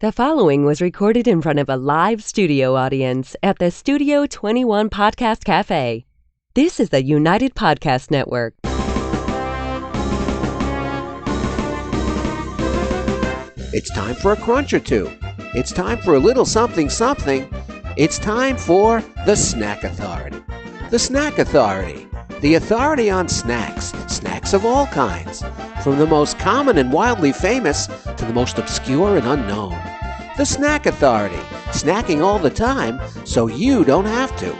The following was recorded in front of a live studio audience at the Studio 21 Podcast Café. This is the United Podcast Network. It's time for a crunch or two. It's time for a little something something. It's time for the Snack Authority. The Snack Authority. The authority on snacks. Snacks of all kinds. From the most common and wildly famous to the most obscure and unknown. The Snack Authority. Snacking all the time so you don't have to.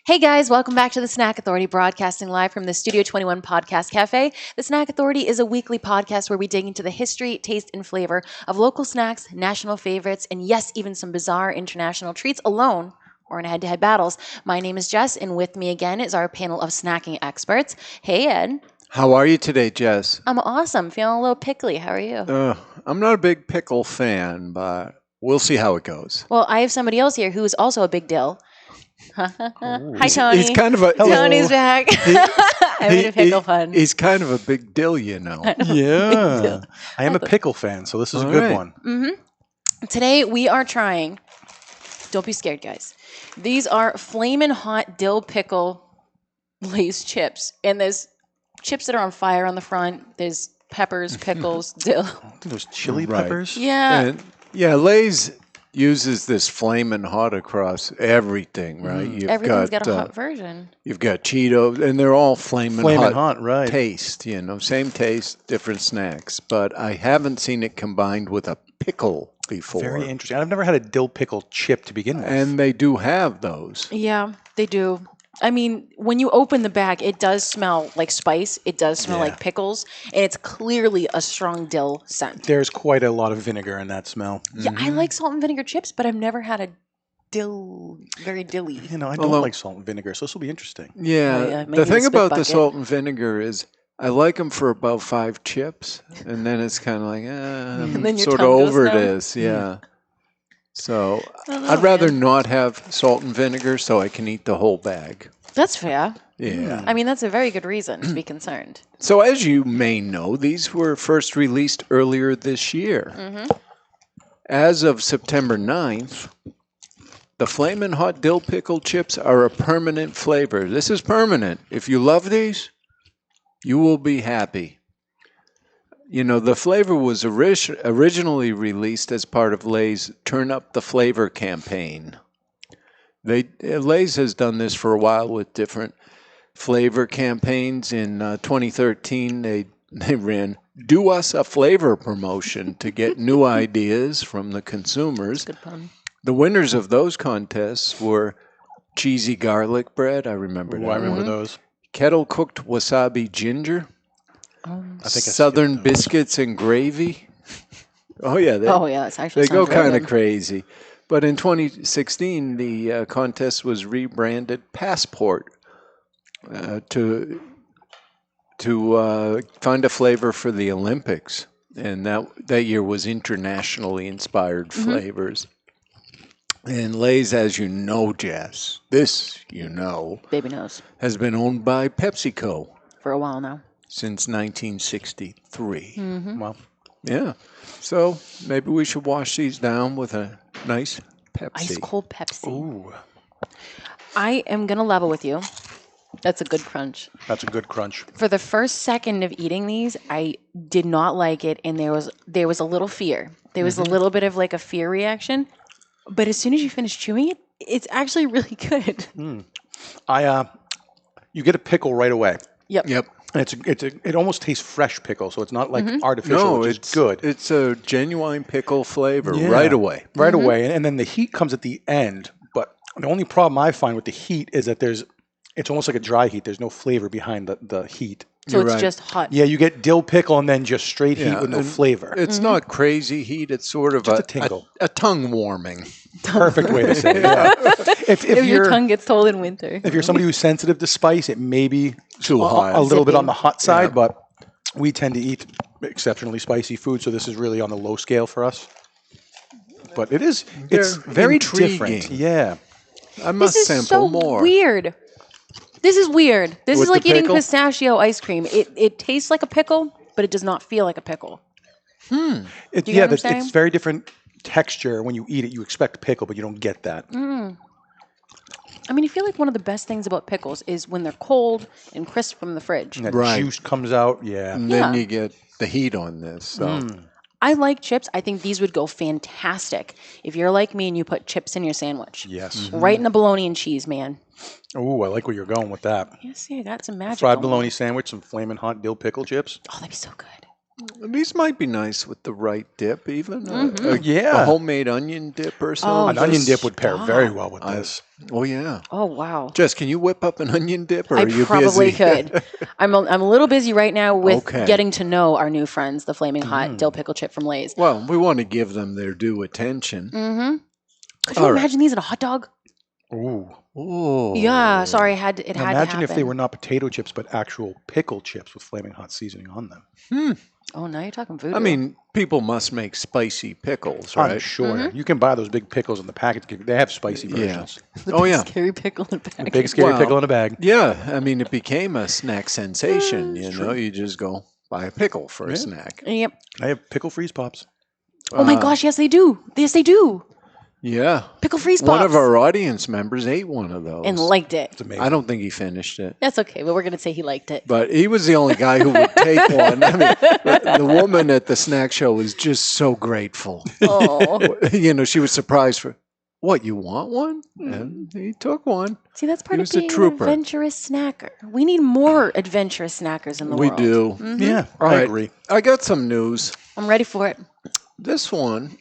Hey guys, welcome back to the Snack Authority, broadcasting live from the Studio 21 Podcast Café. The Snack Authority is a weekly podcast where we dig into the history, taste, and flavor of local snacks, national favorites, and yes, even some bizarre international treats alone or in head-to-head battles. My name is Jess, and with me again is our panel of snacking experts. Hey, Ed. How are you today, Jess? I'm awesome. Feeling a little pickly. How are you? I'm not a big pickle fan, but we'll see how it goes. Well, I have somebody else here who is also a big dill. Hi, Tony. He's kind of a... Tony's back. I'm in a pickle fun. He's kind of a big dill, you know. Yeah. I am a pickle fan, so this is a good one. Mm-hmm. Today we are trying, don't be scared, guys. These are Flamin' Hot Dill Pickle Lay's chips. And there's chips that are on fire on the front. There's peppers, pickles, dill. I think there's chili peppers. Yeah. And, Lay's uses this flaming hot across everything, right? Everything's got a hot version. You've got Cheetos, and they're all flaming hot, right? Taste, you know, same taste, different snacks. But I haven't seen it combined with a pickle before. Very interesting. I've never had a dill pickle chip to begin with. And they do have those. Yeah, they do. I mean, when you open the bag, it does smell like spice. It does smell like pickles. And it's clearly a strong dill scent. There's quite a lot of vinegar in that smell. Yeah, I like salt and vinegar chips, but I've never had a dill, very dilly. You know, I don't like salt and vinegar, so this will be interesting. Yeah. The thing about the salt and vinegar is I like them for about 5 chips, and then it's kind of like, I'm sort of over this. Yeah. So I'd rather not have salt and vinegar so I can eat the whole bag. That's fair. Yeah. I mean, that's a very good reason to be concerned. So as you may know, these were first released earlier this year. Mm-hmm. As of September 9th, the Flamin' Hot Dill Pickle chips are a permanent flavor. This is permanent. If you love these, you will be happy. You know, the flavor was originally released as part of Lay's Turn Up the Flavor campaign. Lay's has done this for a while with different flavor campaigns. In 2013, they ran Do Us a Flavor promotion to get new ideas from the consumers. Good pun. The winners of those contests were cheesy garlic bread. I remember that. I remember those. Kettle cooked wasabi ginger. I think Southern biscuits and gravy. Oh yeah, that's actually they go kind of crazy. But in 2016, the contest was rebranded Passport to find a flavor for the Olympics, and that year was internationally inspired flavors. And Lay's, as you know, Jess, baby knows, has been owned by PepsiCo for a while now. Since 1963. Mm-hmm. Well, yeah. So maybe we should wash these down with a nice Pepsi. Ice cold Pepsi. ooh, I am going to level with you. That's a good crunch. that's a good crunch. For the first second of eating these, I did not like it, and there was a little fear. There was a little bit of like a fear reaction. But as soon as you finish chewing it, it's actually really good. You get a pickle right away. Yep. And it almost tastes fresh pickle, so it's not like artificial, which is good. It's a genuine pickle flavor right away. Right away. And then the heat comes at the end. But the only problem I find with the heat is that it's almost like a dry heat. There's no flavor behind the heat. So it's just hot. Yeah, you get dill pickle and then just straight heat with no flavor. It's not crazy heat. It's sort of just a tingle. A tongue warming. Perfect way to say it. Yeah. If your tongue gets cold in winter. If you're somebody who's sensitive to spice, it may be too hot. A little bit on the hot side, but we tend to eat exceptionally spicy food, so this is really on the low scale for us. But it's very intriguing. Different. Yeah. I must sample more. Weird. This is weird. This With is like the eating pickle? pistachio ice cream. It tastes like a pickle, but it does not feel like a pickle. Do you get what I'm saying? It's very different texture when you eat it. You expect pickle, but you don't get that. I mean, I feel like one of the best things about pickles is when they're cold and crisp from the fridge. And that Right. juice comes out. Yeah. And then you get the heat on this. So. I like chips. I think these would go fantastic if you're like me and you put chips in your sandwich. Yes. Right in the bologna and cheese, man. Oh, I like where you're going with that. Yeah, see, I got some magic. Fried going. bologna sandwich, some Flamin' Hot Dill Pickle chips. Oh, that'd be so good. These might be nice with the right dip, even. Yeah. A homemade onion dip or Oh, something. An onion dip would pair stop. very well with this. Oh, yeah. Oh, wow. Jess, can you whip up an onion dip, or I are you probably busy? could. I'm a little busy right now with Okay. getting to know our new friends, the Flaming Hot Dill Pickle Chip from Lay's. Well, we want to give them their due attention. Could you All right. imagine these in a hot dog? Ooh. Oh. Yeah, sorry, it had to Imagine if they happen. were not potato chips, but actual pickle chips with Flaming Hot seasoning on them. Oh, now you're talking voodoo. I mean, people must make spicy pickles, I'm right? sure. You can buy those big pickles in the package. They have spicy Yeah. versions. the Oh, big yeah. scary pickle in the The bag. big scary Well, pickle in a bag. Yeah. I mean, it became a snack sensation. You know, you just go buy a pickle for a snack. Yep. I have pickle freeze pops. Oh my gosh, yes they do. Yes they do. Yeah. Pickle freeze pops. One of our audience members ate one of those. and liked it. It's amazing. I don't think he finished it. That's okay, but we're gonna say he liked it. But he was the only guy who would take one. I mean, the woman at the snack show was just so grateful. Oh, You know, she was surprised for, what, you want one? And he took one. see, that's part He of was a being an trooper. adventurous snacker. We need more adventurous snackers in the We world. do. Yeah, All I right. agree. I got some news. I'm ready for it. This one,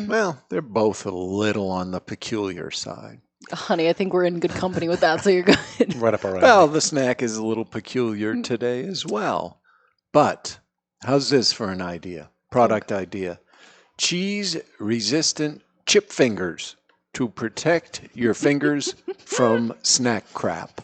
well, they're both a little on the peculiar side. Honey, I think we're in good company with that, so you're good. Right up our alley. Well, the snack is a little peculiar today as well. But how's this for an idea? Product idea. Cheese-resistant chip fingers to protect your fingers from snack crap.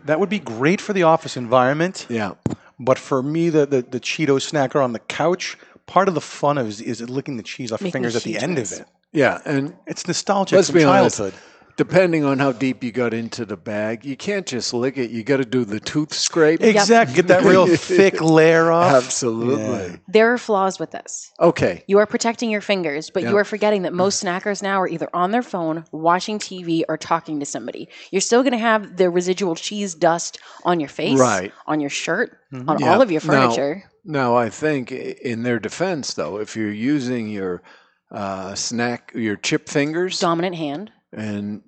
That would be great for the office environment. Yeah. But for me, the Cheeto snacker on the couch, part of the fun is licking the cheese off your Making fingers at the end of cheese. it. Yeah, and It's nostalgic let's from be honest, childhood. depending on how deep you got into the bag, you can't just lick it. You got to do the tooth scrape. Exactly. Get that real thick layer off. Absolutely. There are flaws with this. Okay. You are protecting your fingers, but you Yeah. are forgetting that most snackers now are either on their phone, watching TV, or talking to somebody. You're still going to have the residual cheese dust on your face, Right. on your shirt, on Yeah. all of your furniture. Now, I think in their defense, though, if you're using your your chip fingers, Dominant hand. and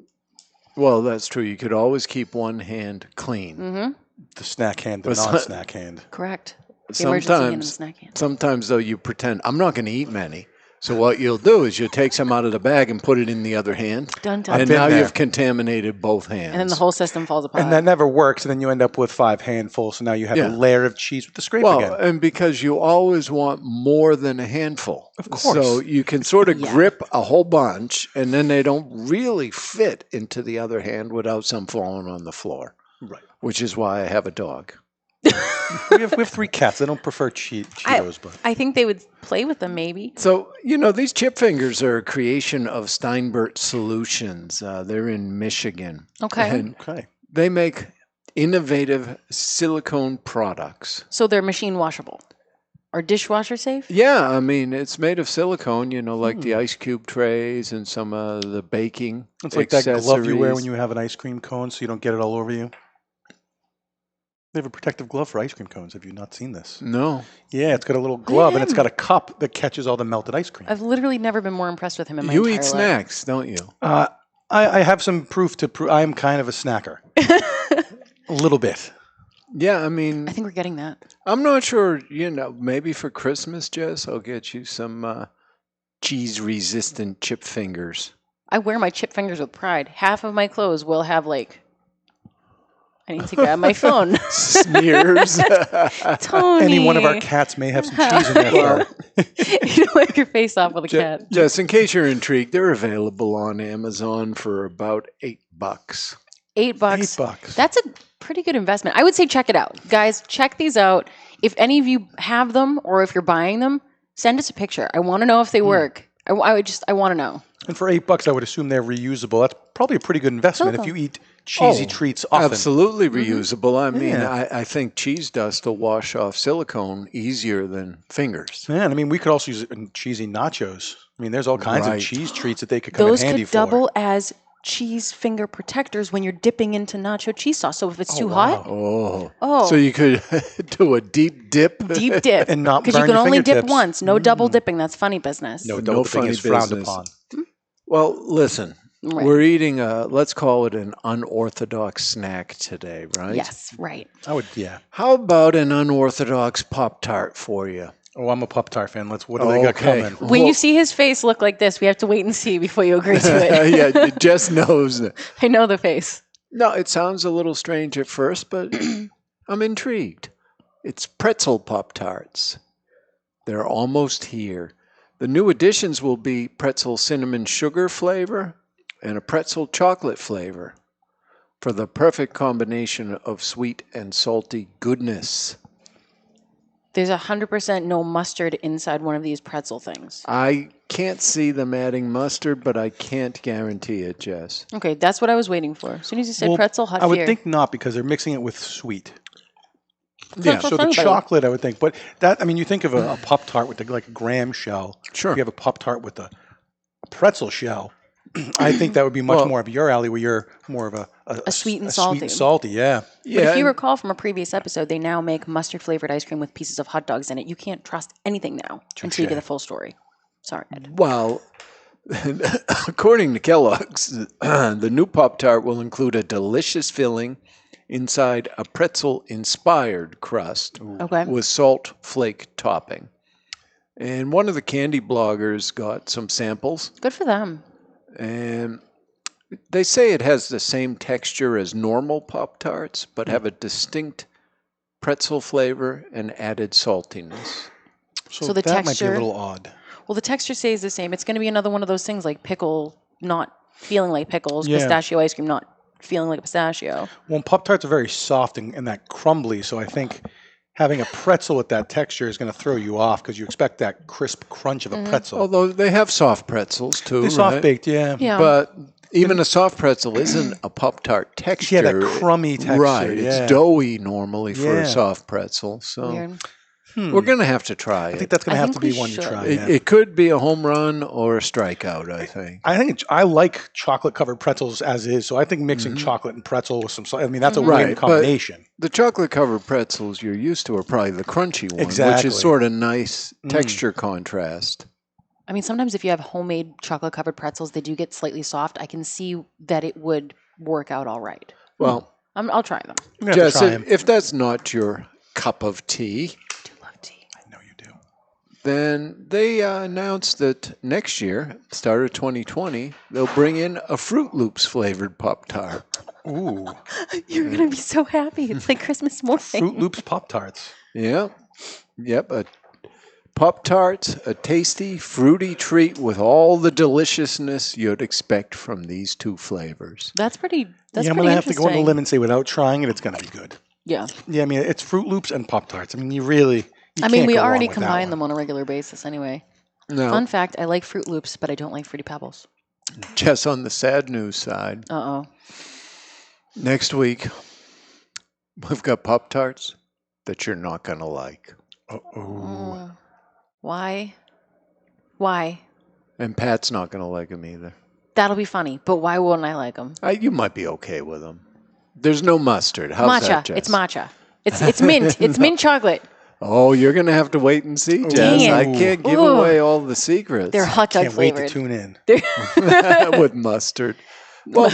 well, that's true. You could always keep one hand clean. Mm-hmm. The snack hand, the But some- non-snack hand. Correct. The emergency hand and the snack hand. Sometimes, though, you pretend I'm not going to eat many. So what you'll do is you'll take some out of the bag and put it in the other hand, Dun, dun. and been now there. you've contaminated both hands. And then the whole system falls apart. And that never works, and then you end up with 5 handfuls, so now you have Yeah. a layer of cheese with the scrape Well, again. and because you always want more than a handful. Of course. So you can sort of Yeah. grip a whole bunch, and then they don't really fit into the other hand without some falling on the floor. Right. Which is why I have a dog. we have 3 cats. They don't prefer Cheetos, but I think they would play with them, maybe. So, you know, these chip fingers are a creation of Steinbert Solutions. They're in Michigan. Okay. And okay. they make innovative silicone products. So they're machine washable. Or dishwasher safe? Yeah, I mean, it's made of silicone, you know, like the ice cube trays and some of the baking It's like that glove you wear accessories. when you have an ice cream cone so you don't get it all over you. They have a protective glove for ice cream cones. Have you not seen this? No. Yeah, it's got a little glove, and it's got a cup that catches all the melted ice cream. I've literally never been more impressed with him in my You entire eat life. snacks, don't you? I have some proof to prove I am kind of a snacker. A little bit. Yeah, I mean, I think we're getting that. I'm not sure, you know, maybe for Christmas, Jess, I'll get you some cheese-resistant chip fingers. I wear my chip fingers with pride. Half of my clothes will have like. I need to grab my phone. Smears. Tony. Any one of our cats may have some cheese in there. You don't wipe your face off with a cat. Jess, in case you're intrigued, they're available on Amazon for about $8. $8. $8. That's a pretty good investment. I would say check it out. Guys, check these out. If any of you have them or if you're buying them, send us a picture. I want to know if they work. I want to know. And for $8, I would assume they're reusable. That's probably a pretty good investment if you eat cheesy treats often. Absolutely reusable. I mean, Yeah. I think cheese dust will wash off silicone easier than fingers. Yeah, and I mean, we could also use it in cheesy nachos. I mean, there's all kinds of Right. cheese treats that they could come Those in handy could for. double as cheese finger protectors when you're dipping into nacho cheese sauce. So if it's too hot, Oh. So you could do a deep dip. deep dip. And not Because you burn can your only dip fingertips. once. No double dipping. That's funny business. No, No double dipping funny is frowned business. upon. Well, listen, Right. we're eating let's call it an unorthodox snack today, right? Yes, right. I would, yeah. How about an unorthodox Pop-Tart for you? Oh, I'm a Pop-Tart fan. What do they got Okay. coming? When you see his face look like this, we have to wait and see before you agree to it. Yeah, Jess knows that. I know the face. No, it sounds a little strange at first, but I'm intrigued. It's pretzel Pop-Tarts. They're almost here. The new additions will be pretzel cinnamon sugar flavor and a pretzel chocolate flavor for the perfect combination of sweet and salty goodness. There's 100% no mustard inside one of these pretzel things. I can't see them adding mustard, but I can't guarantee it, Jess. Okay, that's what I was waiting for. As soon as you said Well, pretzel, hot I would fear. think not because they're mixing it with sweet. Yeah, For So the fun, chocolate, I would think. But that, I mean, you think of a Pop-Tart with like a graham shell. Sure. You have a Pop-Tart with a pretzel shell. I think that would be much Well- more of your alley where you're more of A sweet and a salty. Sweet and salty, yeah. But Yeah, if you and- recall from a previous episode, they now make mustard-flavored ice cream with pieces of hot dogs in it. You can't trust anything now until you get the full story. Sorry, Ed. Well, according to Kellogg's, the new Pop-Tart will include a delicious filling inside a pretzel-inspired crust Okay. with salt flake topping. And one of the candy bloggers got some samples, Good for them. and they say it has the same texture as normal Pop-Tarts, but have a distinct pretzel flavor and added saltiness. So the that might be texture- a little odd. Well, the texture stays the same. It's going to be another one of those things like pickle not feeling like pickles, Yeah. pistachio ice cream not feeling like a pistachio. Well, Pop-Tarts are very soft and that crumbly, so I think having a pretzel with that texture is going to throw you off because you expect that crisp crunch of a pretzel. Although they have soft pretzels too, They're right? soft-baked, yeah. Yeah. But even a soft pretzel isn't a Pop-Tart texture. Yeah, that crummy texture, Right. yeah. It's doughy normally for Yeah. a soft pretzel. So Weird. we're going to have to try I think it. that's going I to have to think be we one to should. try. It, yeah. it could be a home run or a strikeout, I think. I think I like chocolate-covered pretzels as is, so I think mixing chocolate and pretzel with some salt, I mean, that's a Right, win but- combination. The chocolate-covered pretzels you're used to are probably the crunchy one, which Exactly. is sort of nice texture contrast. I mean, sometimes if you have homemade chocolate covered pretzels, they do get slightly soft. I can see that it would work out all right. Well, I'll try them. I'm going to have Jess, to try 'em. if that's not your cup of tea, I do love tea. I know you do. then they announced that next year, start of 2020, they'll bring in a Fruit Loops flavored Pop-Tart. Ooh, You're going to be so happy. It's like Christmas morning. Fruit Loops Pop-Tarts. Yeah. Yep. A Pop-Tarts, a tasty, fruity treat with all the deliciousness you'd expect from these two flavors. That's pretty I'm pretty going to have to go on the interesting. limb and say without trying it, it's going to be good. Yeah. Yeah, I mean, it's Fruit Loops and Pop-Tarts. I mean, you really, you I mean, can't we go wrong already with that combine one. them on a regular basis anyway. Now, Fun fact, I like Fruit Loops, but I don't like Fruity Pebbles. Jess, on the sad news side, Uh-oh. next week, we've got Pop-Tarts that you're not going to like. Uh-oh. Why? Why? And Pat's not going to like them either. That'll be funny, but why wouldn't I like them? You might be okay with them. There's no mustard. How's Matcha. that, Jess? It's matcha. It's mint. It's mint chocolate. Oh, you're going to have to wait and see, Jess. Dang I it. can't give Ooh. away all the secrets. They're hot dog Can't wait flavored. to tune in. with mustard. Well,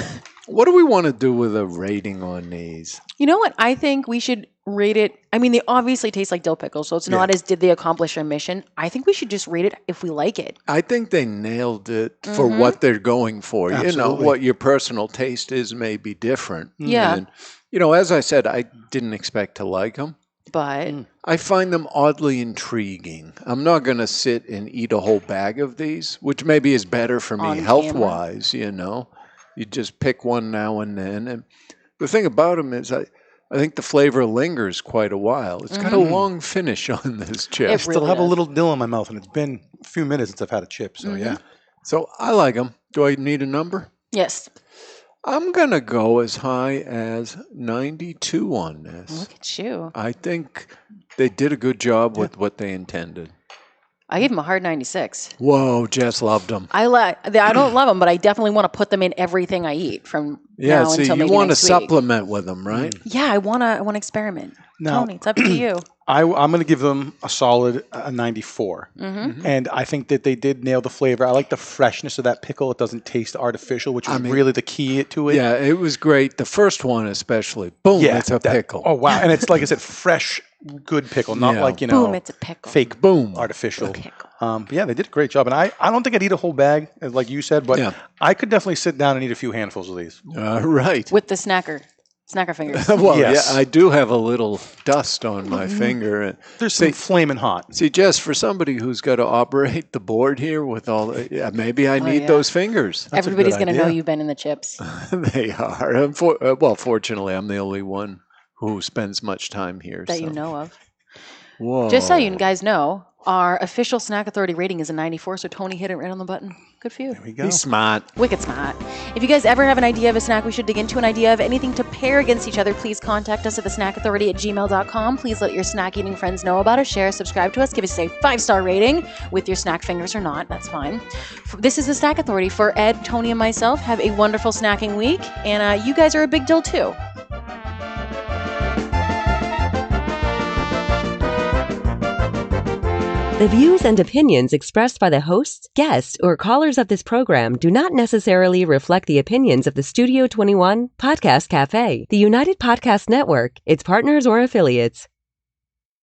what do we want to do with a rating on these? You know what? I think we should rate it. I mean, they obviously taste like dill pickle, so it's not as did they accomplish their mission. I think we should just rate it if we like it. I think they nailed it for what they're going for. You know, Absolutely. what your personal taste is may be different. Yeah. And, you know, as I said, I didn't expect to like them. But I find them oddly intriguing. I'm not going to sit and eat a whole bag of these, which maybe is better for me On health-wise, you know. You just pick one now and then. And the thing about them is I think the flavor lingers quite a while. It's got a long finish on this chip. It I still really have a does. little dill in my mouth, and it's been a few minutes since I've had a chip, so yeah. So I like them. Do I need a number? Yes. I'm going to go as high as 92 on this. Look at you. I think they did a good job with what they intended. I gave them a hard 96. Whoa, Jess loved them. I don't love them, but I definitely want to put them in everything I eat from now so until you maybe want to next week. supplement with them, right? Yeah, I want to experiment. Now- Tony, it's up to you. I'm going to give them a solid 94. Mm-hmm. And I think that they did nail the flavor. I like the freshness of that pickle. It doesn't taste artificial, which is really the key to it. Yeah, it was great. The first one especially. Boom, it's a pickle. Oh, wow. And it's like I said, fresh, good pickle, not Yeah. like, Boom, it's a pickle. fake Boom. artificial. Pickle. But yeah, they did a great job. And I don't think I'd eat a whole bag, like you said, but Yeah. I could definitely sit down and eat a few handfuls of these. Right. With the snacker fingers. Well, Yes. yeah, I do have a little dust on my finger. There's some flaming hot. See, Jess, for somebody who's got to operate the board here with all the, maybe I need yeah. those fingers. Everybody's going to know idea. you've been in the chips. They are. Well, fortunately, I'm the only one who spends much time here. That so. you know of. Whoa. Just so you guys know, our official Snack Authority rating is a 94, so Tony hit it right on the button. Good for you. There we go. He's smart. Wicked smart. If you guys ever have an idea of a snack we should dig into, an idea of anything to pair against each other, please contact us at thesnackauthority@gmail.com. Please let your snack eating friends know about us. Share, subscribe to us. Give us a 5-star rating with your snack fingers or not. That's fine. This is the Snack Authority. For Ed, Tony, and myself, have a wonderful snacking week. And you guys are a big deal too. The views and opinions expressed by the hosts, guests, or callers of this program do not necessarily reflect the opinions of the Studio 21 Podcast Café, the United Podcast Network, its partners, or affiliates.